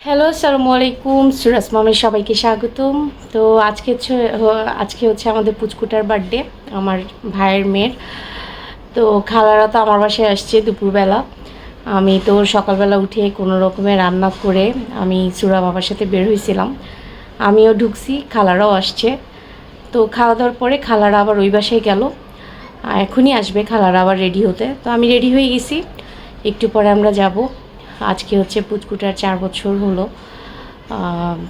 Hello, আসসালামু আলাইকুম। সুরাজ মামের সবাইকে স্বাগতম। তো আজকে হচ্ছে আমাদের পুচকুটার বার্থডে, আমার ভাইয়ের মেয়ের। তো খালারা তো আমার বাসায় আসছে দুপুরবেলা। আমি তো সকালবেলা উঠে কোনো রকমে রান্না করে আমি সুরা বাবার সাথে বের হয়েছিলাম। আমিও ঢুকছি, খালারাও আসছে। তো খাওয়া দাওয়ার পরে খালারা আবার ওই বাসায় গেল। এখনই আসবে খালারা আবার রেডি হতে। তো আমি রেডি হয়ে গেছি, একটু পরে আমরা যাব। আজকে হচ্ছে পুচকুটার 4 বছর হলো,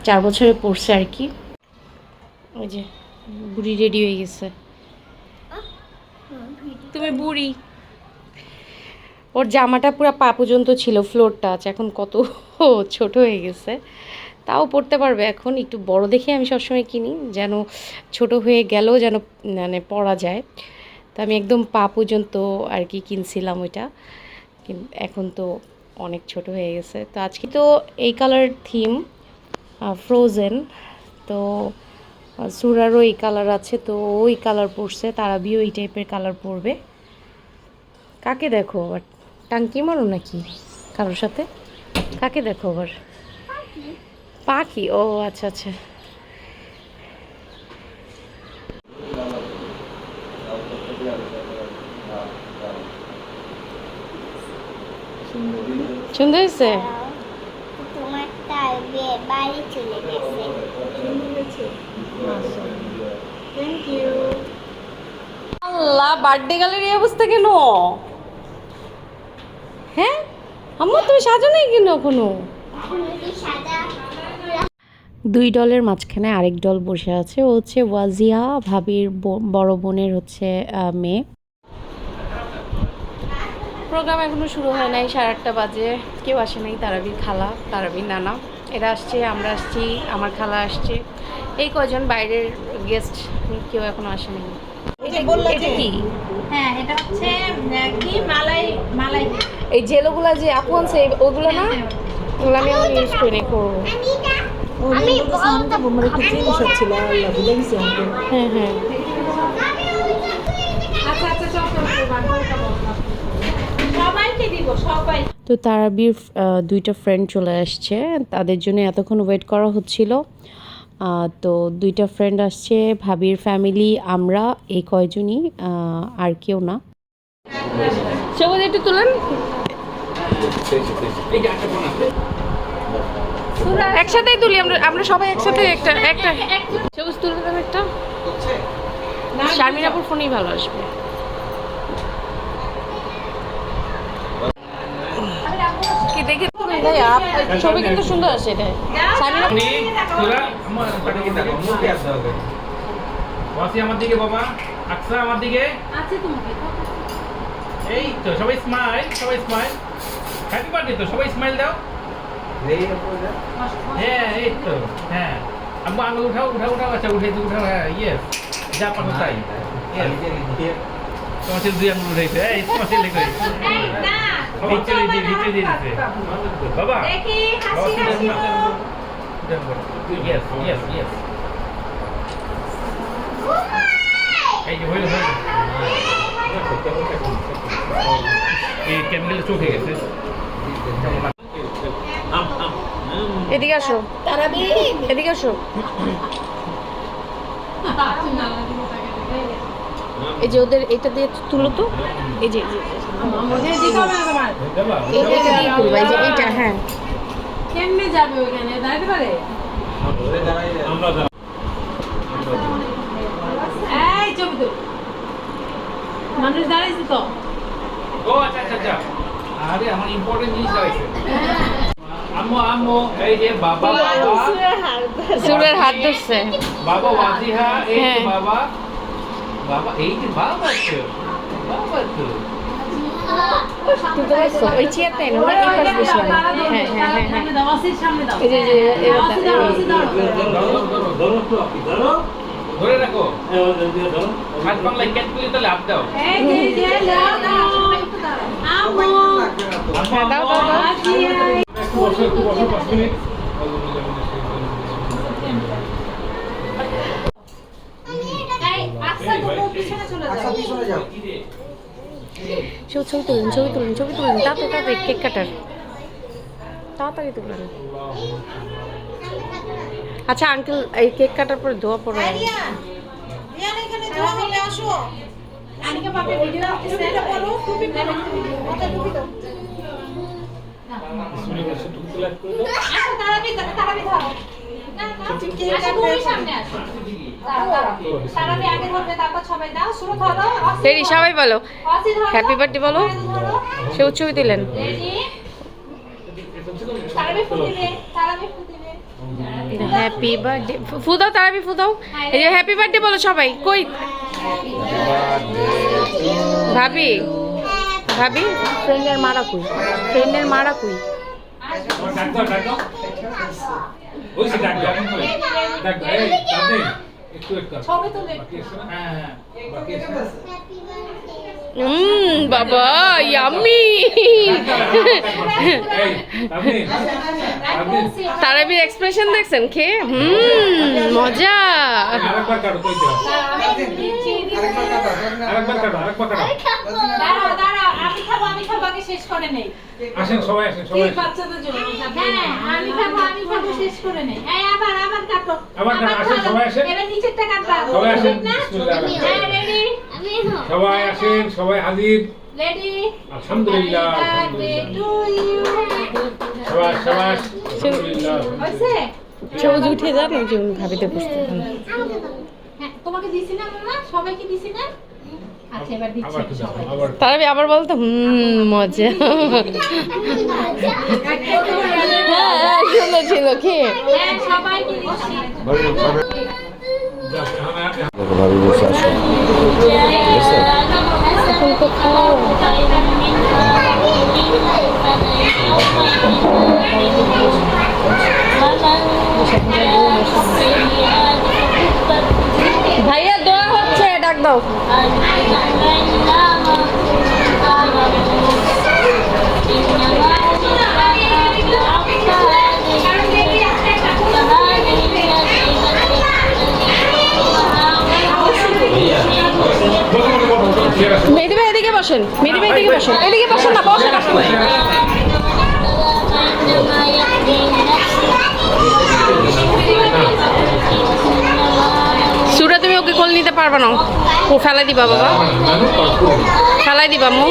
4 বছরে পড়ছে আর কি। ওই যে বুড়ি রেডি হয়ে গেছে। তুমি বুড়ি। ওর জামাটা পুরো পা পর্যন্ত ছিল, ফ্লোর টাচ। এখন কত ছোট হয়ে গেছে, তাও পরতে পারবে এখন। একটু বড় দেখে আমি সবসময় কিনি, যেন ছোট হয়ে গেলেও যেন মানে পরা যায়। তো আমি একদম পা পর্যন্ত আর কি কিনছিলাম ওইটা, কিন্তু এখন তো অনেক ছোট হয়ে গেছে। তো আজকে তো এই কালার থিম, ফ্রোজেন। তো সুরারও এই কালার আছে, তো ওই কালার পরছে। তারাবিও এই টাইপের কালার পরবে। কাকে দেখো আবার, টাঙ্কি মারো নাকি কারোর সাথে? কাকে দেখো আবার? পাখি? ও আচ্ছা আচ্ছা। সুন্দর হয়েছে। আল্লাহ, বার্থডে গালের এই অবস্থা কেন? হ্যাঁ আম্মু, তুমি সাজো নাই কেন এখনো? দুই দলের মাঝখানে আরেক দল বসে আছে। ও হচ্ছে ওয়াজিয়া, ভাবির বড় বোনের হচ্ছে মেয়ে। প্রোগ্রাম এখনো শুরু হয় নাই, 8:30 বাজে। কেউ আসে নাই। তারাবির খালা, তারাবির নানা, এরা আসছে, আমরা আসছি, আমার খালা আসছে। এই কয়জন বাইরের গেস্ট, কেউ এখনো আসে নাই। এটা কি? হ্যাঁ, এটা হচ্ছে কি মালাই মালাই। এই জেলোগুলা যে আপু আনছে ওগুলো না? ওগুলো আমি এখন ইউজ করি, করবো। হ্যাঁ হ্যাঁ। আচ্ছা আচ্ছা, সবাইকে দিব, সবাই। তো তারাবির দুইটা ফ্রেন্ড চলে আসছে, তাদের জন্য এতক্ষণ ওয়েট করা হচ্ছিল। তো দুইটা ফ্রেন্ড আসছে, ভাবির ফ্যামিলি, আমরা এই কয়জনই, আর কেউ না। সবুজ একটু তুলেন, একসাথেই তুলি। আমরা সবাই একসাথে একটা একটা সবুজ তুলে দেন একটা। শারমিন আপুর ফোনেই ভালো আসবে। কি দেখে ভাইয়া, ছবি কিন্তু সুন্দর আসে। এটা আমার দিকে বাবা, আকসা আমার দিকে। আছে তোমাকে। এই তো সবাই স্মাইল, সবাই স্মাইল। হ্যাপি বার্থডে, তো সবাই স্মাইল দাও। হ্যাঁ এই তো, হ্যাঁ আম্মু আঙুল উঠাও উঠাও উঠাও। আচ্ছা উঠেছে, উঠাও। হ্যাঁ ইয়েস, যা পারো তাই। তোমার ছেলে 2 আঙুল উঠেছে। এই তোমার ছেলে কই? ভিতরে দিয়ে দিতে বাবা। দেখি হাসি হাসি। Yes yes yes. এই যে হইল হইল। এই ক্যান্ডেল চোখে গেছে। এদিকে আসো, তারাবি এদিকে আসো। এই যে ওদের এটা দিয়ে তুলো তো। এই যে এইটা দিয়ে তুলবা, এই যে এইটা। হ্যাঁ কেমনে যাবে ওখানে? দাঁড়াতে পারে? এই ছবি তো মানুষ দাঁড়াইছে তো। ও আচ্ছা আচ্ছা আচ্ছা। আরে আমার ইম্পর্টেন্ট জিনিস আছে। আম্মু আম্মু, এই যে বাবা বাবা সুরের হাত ধরছে। বাবা ওয়াজিহা, এই হ্যাঁ। যে বাবা বাবা, এই যে বাবা তো বাবা তো। তুলতে পারছো? ওই চেয়ারটা এনো না, এই পাশে বসে আমি। হ্যাঁ হ্যাঁ হ্যাঁ হ্যাঁ। সামনে দাও, আসির সামনে দাও। এই যে আসি দাও, আসি দাও। ধরে রাখো। হাত বাংলায় ক্যাচ করলে তাহলে আপ দাও। এই যে দাও দাও। আম্মু হ্যাঁ, দাও দাও দাও। আসি। একটু বসো 5 মিনিট। এই আচ্ছা তুমি পিছনে চলে যাও। ছবি তুলুন, ছবি তুলুন, ছবি তুলুন। তা তো কেক কাটার। তাড়াতাড়ি তুলেন। আচ্ছা আঙ্কেল, এই কেক কাটার পরে ধোয়া পড়ে। রিয়ান এখানে ধোয়া হবে, আসো। আনিকা পাপে ভিডিও করতেছে, এটা পড়ো, টুপি পরো, মাথা টুপি দাও। আসো, তারাবি ধরো। না না, কেক কাটার সামনে আসো। তারাবি আগে ধরবে, তারপর সবাই দাও, শুরু ধরো। রেডি, সবাই বলো অসি ধরো। হ্যাপি বার্থডে বলো। সে ছবি দিলেন। রেডি? তারাবি ফুল দিবে, তারাবি ফুল দিবে। হ্যাপি বার্থডে ফু দাও, তারাবি ফু দাও। এই যে হ্যাপি বার্থডে বলো সবাই। কই ভাবি, ভাবি ফ্রেন্ডের মারা কই, ফ্রেন্ডের মারা কই? ছবি তুলে। বাবা ইয়াম্মি। তারাবির এক্সপ্রেশন দেখছেন খেয়ে? মজা। দাঁড়াও, দাঁড়াও, আমি খাবো, আগে শেষ করে নেই। আসেন সবাই, আসেন সবাই। বাচ্চাদের জন্য। হ্যাঁ, আমি খাবো, শেষ করে নেই। এই আবার কাটো। আবার কাটো, আসেন সবাই আসেন। এবার নিচেরটা কাটবা। সবাই আসেন। না? বিসমিল্লাহ। হ্যাঁ, রেডি? সবাই আসেন, সবাই হাজির। রেডি? আলহামদুলিল্লাহ, বার্থডে টু ইউ। সবাই সবাই আলহামদুলিল্লাহ। হইছে? সবুজ উঠে যান, ওই যে ভাবিতে বসতে। হ্যাঁ, তোমাকে দিছি না মামা? সবাইকে দিছি না? আচ্ছা, এবার দিচ্ছি আবার তো সবাই। আবার তারাবি আবার বলতো মজা। হ্যাঁ সুন্দর ছিল খেয়ে। হ্যাঁ, সবাইকে দিচ্ছি। ভাবি বসে আসো। এখন তো খাও। ভাইয়া দোয়া হচ্ছে, ডাক দাও। মেহেদি ভাই এদিকে বসেন, মেহেদি ভাই এদিকে বসেন, এদিকে বসেন না, বসেন আপনি। সুরা তুমি ওকে কোল নিতে পারবা না, ও ফেলাই দিবা বাবা, ফেলাই দিবা মু।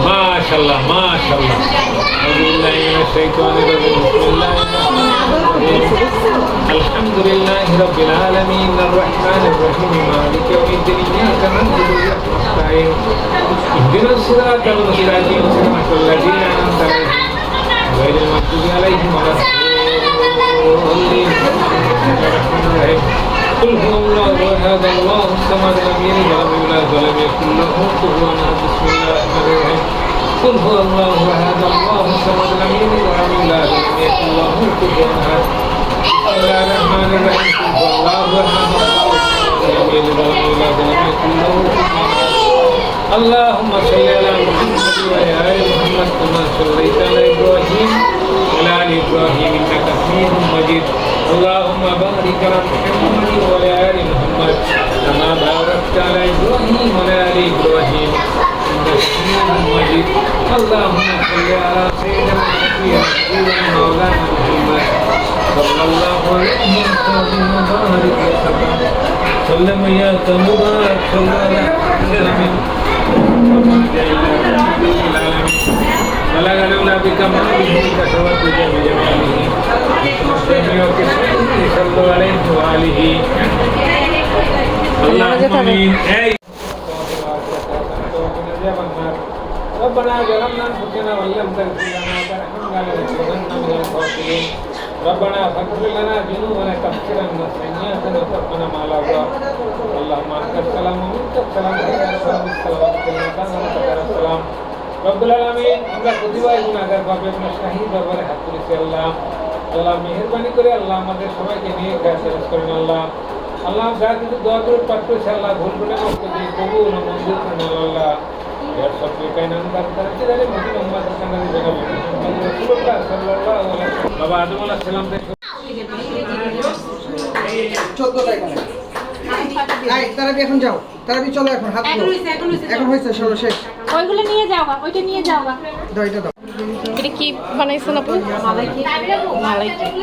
মাশাআল্লাহ মাশাআল্লাহ। আউযুবিল্লাহি মিনাশ শাইতানির রাজীম। আলহামদুলিল্লাহি রাব্বিল আলামিন আর-রাহমানির রাহিম মালিকি ইয়াউমিদ্দিন ইয়্যাকা না'বুদু ওয়া ইয়্যাকা নাস্তাঈন ইহদিনাস সিরাতাল মুস্তাকিম সিরাতাল লাযীনা আন'আমতা আলাইহিম গায়রিল মাগদুবি আলাইহিম ওয়ালাদ-দাল্লিন। قل هو الله احد الله الصمد لم يلد ولم يولد ولم يكن له كفوا احد. بسم الله الرحمن الرحيم. قل هو الله احد الله الصمد لم يلد ولم يولد ولم يكن له كفوا احد. بسم الله الرحمن الرحيم. قل هو الله احد الله لم يلد ولم يولد ولم يكن له كفوا احد. اللهم صل على محمد وعلى ال محمد كما صليت على ابراهيم وعلى ال ابراهيم انك حميد مجيد. اللهم بارك على محمد وعلى ال محمد كما باركت على ابراهيم وعلى ال ابراهيم انك حميد مجيد. اللهم صل على سيدنا وحبيبنا مولانا محمد صلى الله عليه وسلم وبارك وسلم سلم يا مبارك صلى الله عليه وسلم بلغ الأولى بكماله كسوت بجماله صلوا عليه وآله. اللهم آمين. ربنا ظلمنا أنفسنا وإن لم تغفر لنا وترحمنا لنكونن من الخاسرين. ربنا فاغفر لنا ذنوبنا كفر عنا سيئاتنا وتوفنا مع الأبرار. اللهم أنت السلام ومنك السلام ومنك السلام ومنك السلام. রব্বুল আলামিন, আমরা প্রতিবার গুনাহগার পাপে আপনার শাহী দরবারে হাত তুলেছি আল্লাহ। আল্লাহ মেহেরবানি করে আল্লাহ আমাদের সবাইকে নিয়ে গ্রাস করেন আল্লাহ। আল্লাহ যা কিছু দোয়া করে পাঠ করেছে আল্লাহ ভুল করে মাফ করে দিয়ে কবুল ও মঞ্জুর করেন আল্লাহ। ইয়ার সবচেয়ে কায়নানদার তারকে জানে মদিনা উম্মাত সাল্লাল্লাহু আলাইহি ওয়াসাল্লাম রাসূলুল্লাহ সাল্লাল্লাহু আলাইহি ওয়াসাল্লাম বাবা আদম আলাইহিস সালাম থেকে 14 টাকা তারাবি এখন যাও, তারাবি চলো এখন হাত এখন ধরো। হইছে, এখন হইছে, এখন হয়েছে সরো শেষ। ওইগুলো নিয়ে যাও গা, ওইটা নিয়ে যাও গা। দাও এটা দাও। এটা কি বানাইছেন আপু? মালাই কেক।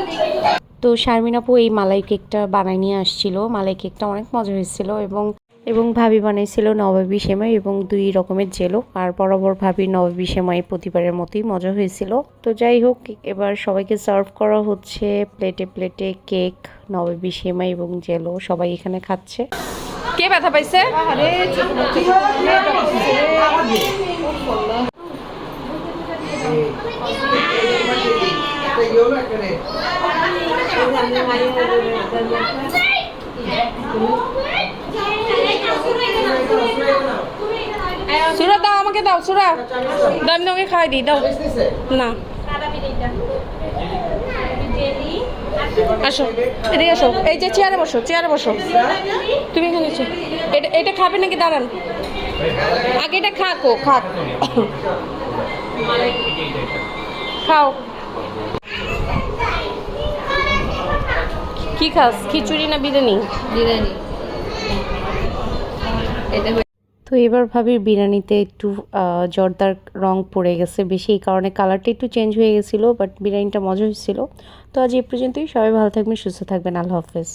তো শারমিন আপু এই মালাই কেকটা বানাই নিয়ে আসছিল। মালাই কেকটা অনেক মজা হয়েছিল এবং ভাবি বানাইছিল নবাবী সেমাই এবং 2 রকমের জেলো। আর বরাবর ভাবি নবাবী সেমাই প্রতিবারের মতোই মজা হয়েছিল। তো যাই হোক, এবার সবাইকে সার্ভ করা হচ্ছে প্লেটে প্লেটে কেক, নবাবী সেমাই এবং জেলো। সবাই এখানে খাচ্ছে। কে ব্যথা পাইছে? একটা ইয়েলো একটা রেড। সুরা দাও, আমাকে দাও সুরা। দাও, আমি তোমাকে খাওয়াই দিই, দাও। বুঝতেছে? না, তারাবির এইটা। জেলি, আসো এদিকে আসো। এই যে চেয়ারে বসো, চেয়ারে বসো। তুমি এখানে এসো। এটা এটা খাবে নাকি? দাঁড়ান, আগে এটা খাকো, খাক। খাও। কি খাস, খিচুড়ি না বিরিয়ানি? বিরিয়ানি। তো এবার ভাবি বিরিয়ানিতে একটু জর্দার রং পড়ে গেছে বেশি, এই কারণে কালারটা একটু চেঞ্জ হয়ে গেছিলো, বাট বিরিয়ানিটা মজা হয়েছিল। তো আজ এই পর্যন্তই। সবাই ভালো থাকবেন, সুস্থ থাকবেন। আল্লাহ হাফেজ।